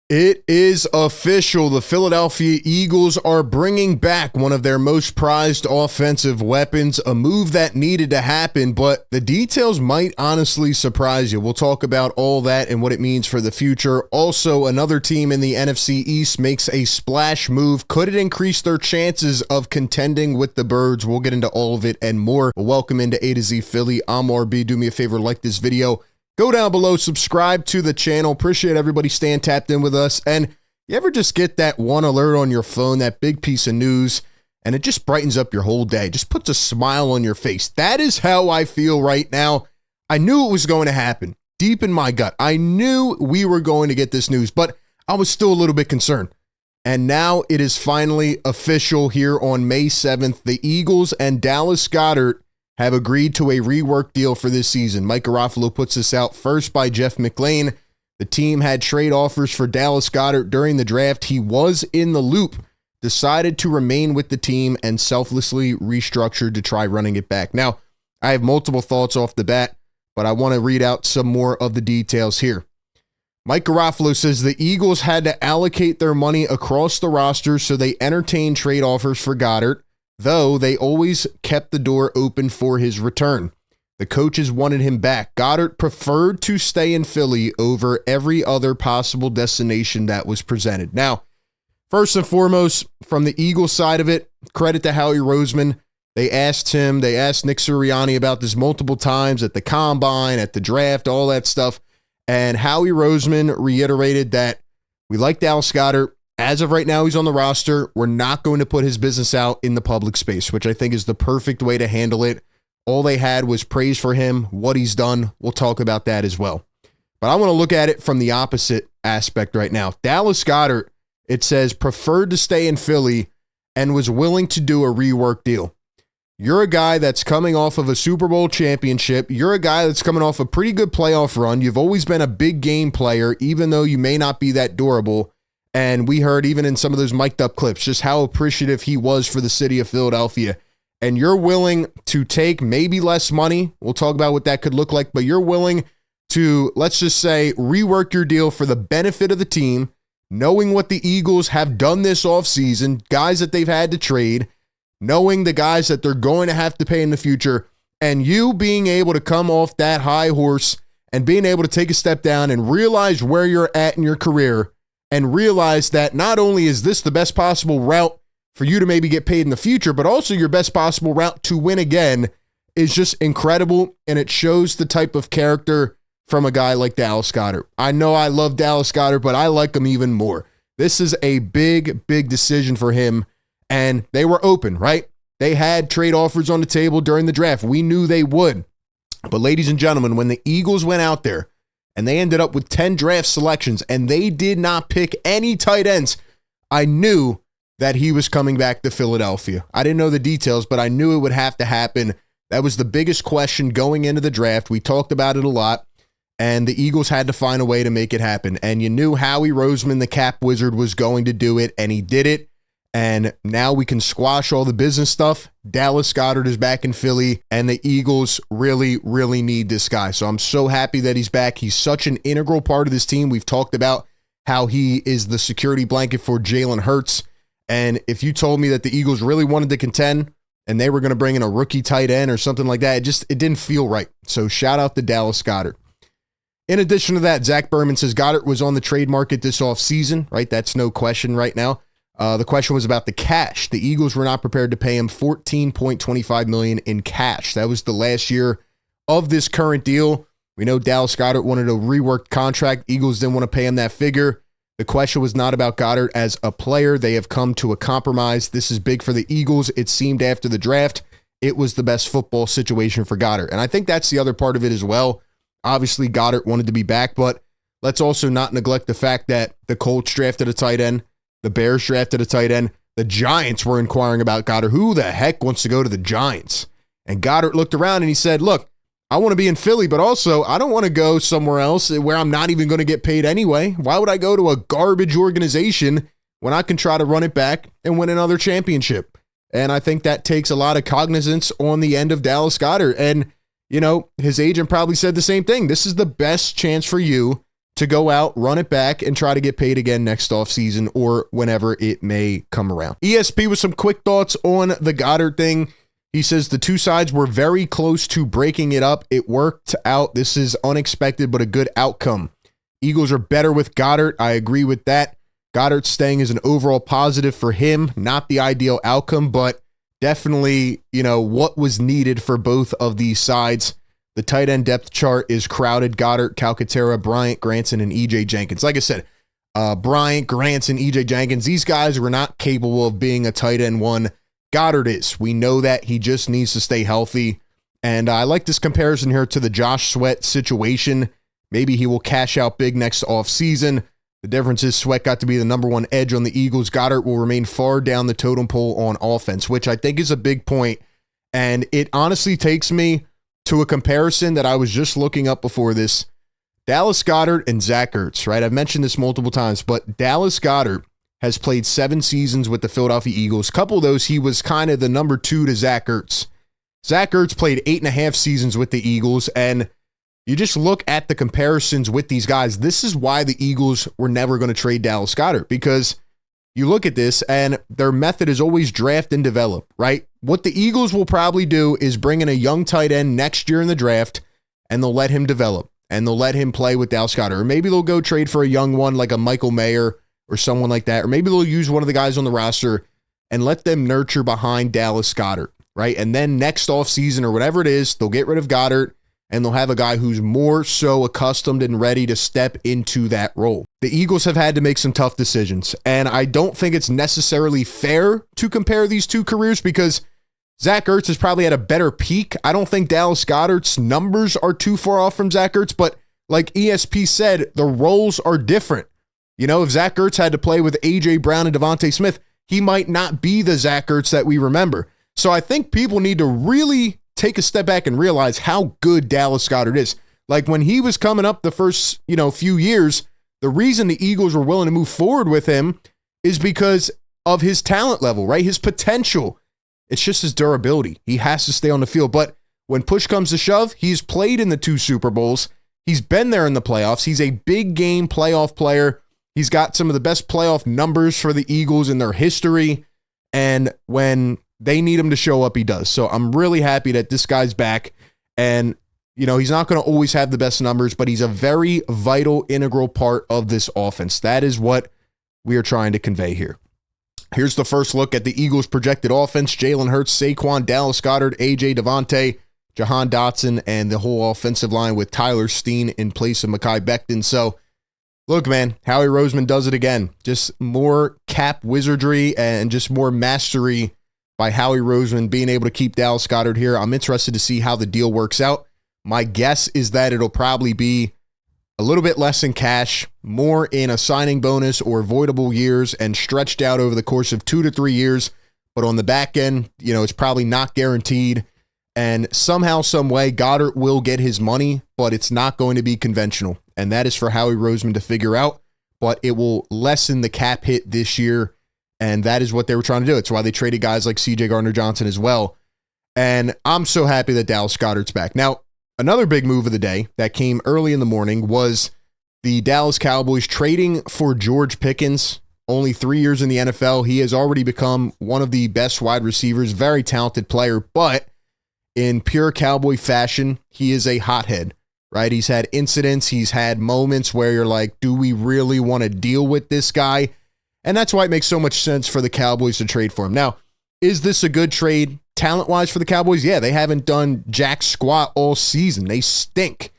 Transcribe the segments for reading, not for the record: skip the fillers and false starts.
It is official. The Philadelphia Eagles are bringing back one of their most prized offensive weapons, a move that needed to happen, but the details might honestly surprise you. We'll talk about all that and what it means for the future. Also, another team in the NFC East makes a splash move. Could it increase their chances of contending with the Birds? We'll get into all of it and more. Welcome into A to Z Philly. I'm RB. Do me a favor, like this video. Go down below, subscribe to the channel. Appreciate everybody staying tapped in with us. And you ever just get that one alert on your phone, that big piece of news, and it just brightens up your whole day, just puts a smile on your face? That is how I feel right now. I knew it was going to happen. Deep in my gut, I knew we were going to get this news, but I was still a little bit concerned. And now it is finally official here on May 7th. The Eagles and Dallas Goedert have agreed to a rework deal for this season. Mike Garofalo puts this out first by Jeff McLane. The team had trade offers for Dallas Goedert during the draft. He was in the loop, decided to remain with the team, and selflessly restructured to try running it back. Now, I have multiple thoughts off the bat, but I want to read out some more of the details here. Mike Garofalo says the Eagles had to allocate their money across the roster, so they entertained trade offers for Goedert, though they always kept the door open for his return. The coaches wanted him back. Goedert preferred to stay in Philly over every other possible destination that was presented. Now, first and foremost, from the Eagles side of it, credit to Howie Roseman. They asked Nick Sirianni about this multiple times at the combine, at the draft, all that stuff. And Howie Roseman reiterated that we like Dallas Goedert. As of right now, he's on the roster. We're not going to put his business out in the public space, which I think is the perfect way to handle it. All they had was praise for him, what he's done. We'll talk about that as well. But I want to look at it from the opposite aspect right now. Dallas Goedert, it says, preferred to stay in Philly and was willing to do a rework deal. You're a guy that's coming off of a Super Bowl championship. You're a guy that's coming off a pretty good playoff run. You've always been a big game player, even though you may not be that durable. And we heard even in some of those mic'd up clips just how appreciative he was for the city of Philadelphia. And you're willing to take maybe less money. We'll talk about what that could look like, but you're willing to, let's just say, rework your deal for the benefit of the team, knowing what the Eagles have done this offseason, guys that they've had to trade, knowing the guys that they're going to have to pay in the future, and you being able to come off that high horse and being able to take a step down and realize where you're at in your career and realize that not only is this the best possible route for you to maybe get paid in the future, but also your best possible route to win again is just incredible, and it shows the type of character from a guy like Dallas Goedert. I know I love Dallas Goedert, but I like him even more. This is a big, big decision for him, and they were open, right? They had trade offers on the table during the draft. We knew they would. But ladies and gentlemen, when the Eagles went out there, and they ended up with 10 draft selections, and they did not pick any tight ends, I knew that he was coming back to Philadelphia. I didn't know the details, but I knew it would have to happen. That was the biggest question going into the draft. We talked about it a lot, and the Eagles had to find a way to make it happen. And you knew Howie Roseman, the cap wizard, was going to do it, and he did it. And now we can squash all the business stuff. Dallas Goedert is back in Philly, and the Eagles really, really need this guy. So I'm so happy that he's back. He's such an integral part of this team. We've talked about how he is the security blanket for Jalen Ertz. And if you told me that the Eagles really wanted to contend and they were going to bring in a rookie tight end or something like that, it didn't feel right. So shout out to Dallas Goedert. In addition to that, Zach Berman says Goedert was on the trade market this offseason, right? That's no question right now. The question was about the cash. The Eagles were not prepared to pay him $14.25 million in cash. That was the last year of this current deal. We know Dallas Goedert wanted a reworked contract. Eagles didn't want to pay him that figure. The question was not about Goedert as a player. They have come to a compromise. This is big for the Eagles. It seemed after the draft, it was the best football situation for Goedert. And I think that's the other part of it as well. Obviously, Goedert wanted to be back, but let's also not neglect the fact that the Colts drafted a tight end. The Bears drafted a tight end. The Giants were inquiring about Goedert. Who the heck wants to go to the Giants? And Goedert looked around and he said, look, I want to be in Philly, but also I don't want to go somewhere else where I'm not even going to get paid anyway. Why would I go to a garbage organization when I can try to run it back and win another championship? And I think that takes a lot of cognizance on the end of Dallas Goedert. And, you know, his agent probably said the same thing. This is the best chance for you to go out, run it back, and try to get paid again next offseason or whenever it may come around. ESP with some quick thoughts on the Goedert thing. He says the two sides were very close to breaking it up. It worked out. This is unexpected, but a good outcome. Eagles are better with Goedert. I agree with that. Goedert staying is an overall positive for him. Not the ideal outcome, but definitely, what was needed for both of these sides. The tight end depth chart is crowded. Goedert, Calcaterra, Bryant, Granson, and E.J. Jenkins. Like I said, Bryant, Granson, E.J. Jenkins, these guys were not capable of being a tight end one. Goedert is. We know that. He just needs to stay healthy. And I like this comparison here to the Josh Sweat situation. Maybe he will cash out big next offseason. The difference is Sweat got to be the number one edge on the Eagles. Goedert will remain far down the totem pole on offense, which I think is a big point. And it honestly takes me to a comparison that I was just looking up before this. Dallas Goedert and Zach Ertz, right? I've mentioned this multiple times, but Dallas Goedert has played 7 seasons with the Philadelphia Eagles. Couple of those, he was kind of the number 2 to Zach Ertz. Zach Ertz played 8.5 seasons with the Eagles, and you just look at the comparisons with these guys. This is why the Eagles were never going to trade Dallas Goedert, because you look at this and their method is always draft and develop, right? What the Eagles will probably do is bring in a young tight end next year in the draft, and they'll let him develop, and they'll let him play with Dallas Goedert. Or maybe they'll go trade for a young one like a Michael Mayer or someone like that. Or maybe they'll use one of the guys on the roster and let them nurture behind Dallas Goedert, right? And then next offseason or whatever it is, they'll get rid of Goedert, and they'll have a guy who's more so accustomed and ready to step into that role. The Eagles have had to make some tough decisions, and I don't think it's necessarily fair to compare these two careers because Zach Ertz has probably had a better peak. I don't think Dallas Goedert's numbers are too far off from Zach Ertz, but like ESP said, the roles are different. If Zach Ertz had to play with A.J. Brown and Devontae Smith, he might not be the Zach Ertz that we remember. So I think people need to really take a step back and realize how good Dallas Goedert is. Like when he was coming up the first, few years, the reason the Eagles were willing to move forward with him is because of his talent level, right? His potential. It's just his durability. He has to stay on the field. But when push comes to shove, he's played in the 2 Super Bowls. He's been there in the playoffs. He's a big game playoff player. He's got some of the best playoff numbers for the Eagles in their history. And when they need him to show up, he does. So I'm really happy that this guy's back. And, he's not going to always have the best numbers, but he's a very vital, integral part of this offense. That is what we are trying to convey here. Here's the first look at the Eagles' projected offense. Jalen Hurts, Saquon, Dallas Goedert, A.J. Devontae, Jahan Dotson, and the whole offensive line with Tyler Steen in place of Mekhi Becton. So, look, man, Howie Roseman does it again. Just more cap wizardry and just more mastery by Howie Roseman being able to keep Dallas Goedert here. I'm interested to see how the deal works out. My guess is that it'll probably be a little bit less in cash, more in a signing bonus or voidable years and stretched out over the course of 2 to 3 years. But on the back end, it's probably not guaranteed. And somehow, some way, Goedert will get his money, but it's not going to be conventional. And that is for Howie Roseman to figure out. But it will lessen the cap hit this year. And that is what they were trying to do. It's why they traded guys like C.J. Gardner-Johnson as well. And I'm so happy that Dallas Goedert's back. Now, another big move of the day that came early in the morning was the Dallas Cowboys trading for George Pickens. Only 3 years in the NFL. He has already become one of the best wide receivers, very talented player, but in pure Cowboy fashion, he is a hothead, right? He's had incidents. He's had moments where you're like, do we really want to deal with this guy? And that's why it makes so much sense for the Cowboys to trade for him. Now, is this a good trade talent-wise for the Cowboys? Yeah, they haven't done jack squat all season. They stink.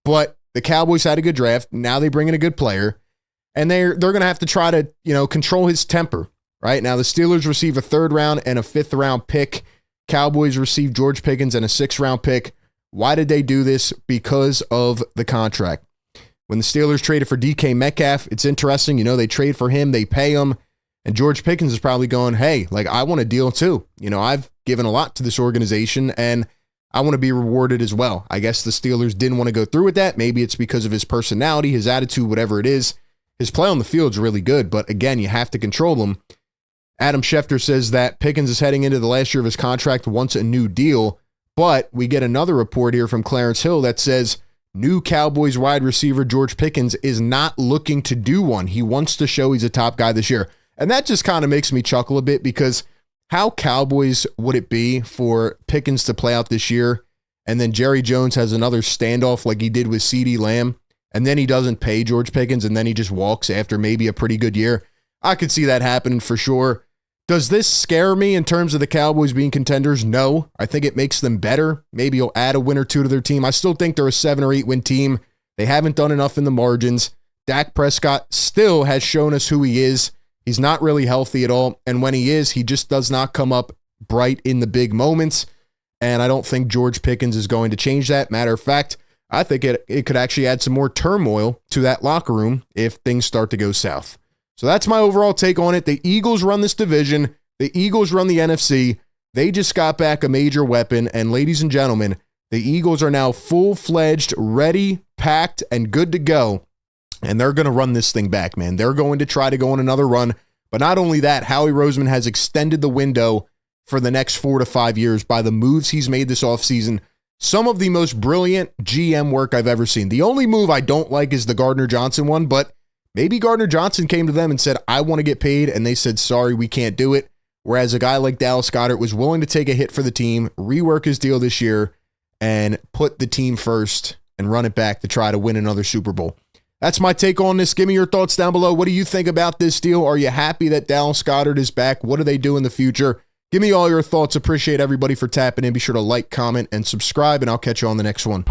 But the Cowboys had a good draft. Now they bring in a good player. And they're going to have to try to, control his temper, right? Now the Steelers receive a 3rd round and a 5th round pick. Cowboys receive George Pickens and a 6th round pick. Why did they do this? Because of the contract. When the Steelers traded for DK Metcalf, it's interesting. They trade for him, they pay him, and George Pickens is probably going, hey, I want a deal too. I've given a lot to this organization, and I want to be rewarded as well. I guess the Steelers didn't want to go through with that. Maybe it's because of his personality, his attitude, whatever it is. His play on the field is really good, but again, you have to control him. Adam Schefter says that Pickens is heading into the last year of his contract, wants a new deal, but we get another report here from Clarence Hill that says new Cowboys wide receiver George Pickens is not looking to do one. He wants to show he's a top guy this year. And that just kind of makes me chuckle a bit, because how Cowboys would it be for Pickens to play out this year and then Jerry Jones has another standoff like he did with CeeDee Lamb, and then he doesn't pay George Pickens, and then he just walks after maybe a pretty good year? I could see that happening for sure. Does this scare me in terms of the Cowboys being contenders? No. I think it makes them better. Maybe you'll add a win or two to their team. I still think they're a 7 or 8 win team. They haven't done enough in the margins. Dak Prescott still has shown us who he is. He's not really healthy at all. And when he is, he just does not come up bright in the big moments. And I don't think George Pickens is going to change that. Matter of fact, I think it could actually add some more turmoil to that locker room if things start to go south. So that's my overall take on it. The Eagles run this division. The Eagles run the NFC. They just got back a major weapon. And ladies and gentlemen, the Eagles are now full-fledged, ready, packed, and good to go. And they're going to run this thing back, man. They're going to try to go on another run. But not only that, Howie Roseman has extended the window for the next 4 to 5 years by the moves he's made this offseason. Some of the most brilliant GM work I've ever seen. The only move I don't like is the Gardner Johnson one, but maybe Gardner Johnson came to them and said, I want to get paid, and they said, sorry, we can't do it. Whereas a guy like Dallas Goedert was willing to take a hit for the team, rework his deal this year, and put the team first and run it back to try to win another Super Bowl. That's my take on this. Give me your thoughts down below. What do you think about this deal? Are you happy that Dallas Goedert is back? What do they do in the future? Give me all your thoughts. Appreciate everybody for tapping in. Be sure to like, comment, and subscribe, and I'll catch you on the next one.